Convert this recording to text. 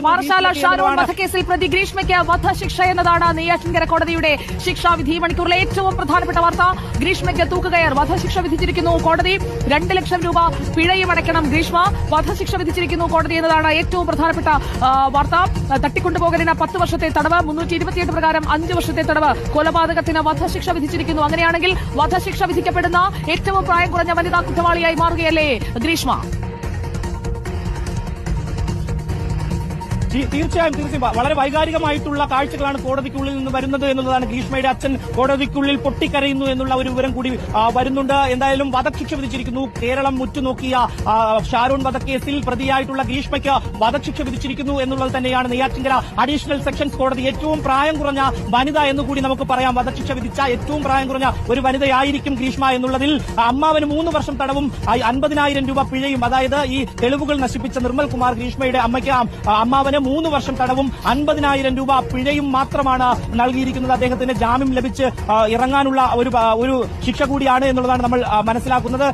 പാറശാല ഷാരോൺ വധക്കേസിൽ പ്രതി ഗ്രീഷ്മയ്ക്ക് വധശിക്ഷ എന്നതാണ് നെയ്യാറ്റിൻകര കോടതിയുടെ ശിക്ഷാവിധി. മണിക്കൂറിലെ ഏറ്റവും പ്രധാനപ്പെട്ട വാർത്ത, ഗ്രീഷ്മയ്ക്ക് തൂക്കുകയർ വധശിക്ഷ വിധിച്ചിരിക്കുന്നു കോടതി. 2 ലക്ഷം രൂപ പിഴയും അടയ്ക്കണം ഗ്രീഷ്മ. വധശിക്ഷ വിധിച്ചിരിക്കുന്നു കോടതി എന്നതാണ് ഏറ്റവും പ്രധാനപ്പെട്ട വാർത്ത. തട്ടിക്കൊണ്ടുപോകലിന് 10 വർഷത്തെ തടവ്, 328 പ്രകാരം 5 വർഷത്തെ തടവ്, കൊലപാതകത്തിന് വധശിക്ഷ വിധിച്ചിരിക്കുന്നു. അങ്ങനെയാണെങ്കിൽ വധശിക്ഷ വിധിക്കപ്പെടുന്ന ഏറ്റവും പ്രായം കുറഞ്ഞ വനിതാ കുറ്റവാളിയായി മാറുകയല്ലേ ഗ്രീഷ്മ? തീർച്ചയായും വളരെ വൈകാരികമായിട്ടുള്ള കാഴ്ചകളാണ് കോടതിക്കുള്ളിൽ നിന്ന് വരുന്നത് എന്നുള്ളതാണ്. ഗ്രീഷ്മയുടെ അച്ഛൻ കോടതിക്കുള്ളിൽ പൊട്ടിക്കരയുന്നു എന്നുള്ള ഒരു വിവരം കൂടി വരുന്നുണ്ട്. എന്തായാലും വധശിക്ഷ വിധിച്ചിരിക്കുന്നു. കേരളം ഉറ്റുനോക്കിയ ഷാരോൺ വധക്കേസിൽ പ്രതിയായിട്ടുള്ള ഗ്രീഷ്മയ്ക്ക് വധശിക്ഷ വിധിച്ചിരിക്കുന്നു എന്നുള്ളത് തന്നെയാണ് നെയ്യാറ്റിൻകര അഡീഷണൽ സെഷൻസ് കോടതി. ഏറ്റവും പ്രായം കുറഞ്ഞ വനിത എന്നുകൂടി നമുക്ക് പറയാം. വധശിക്ഷ വിധിച്ച ഏറ്റവും പ്രായം കുറഞ്ഞ ഒരു വനിതയായിരിക്കും ഗ്രീഷ്മ എന്നുള്ളതിൽ അമ്മാവന് 3 വർഷം തടവും 50,000 രൂപ പിഴയും, അതായത് ഈ തെളിവുകൾ നശിപ്പിച്ച നിർമ്മൽ കുമാർ ഗ്രീഷ്മയുടെ അമ്മയ്ക്ക് അമ്മാവന് 3 വർഷം തടവും 50,000 രൂപ പിഴയും മാത്രമാണ് നൽകിയിരിക്കുന്നത്. അദ്ദേഹത്തിന് ജാമ്യം ലഭിച്ച് ഇറങ്ങാനുള്ള ഒരു ശിക്ഷ കൂടിയാണ് എന്നുള്ളതാണ് നമ്മൾ മനസ്സിലാക്കുന്നത്.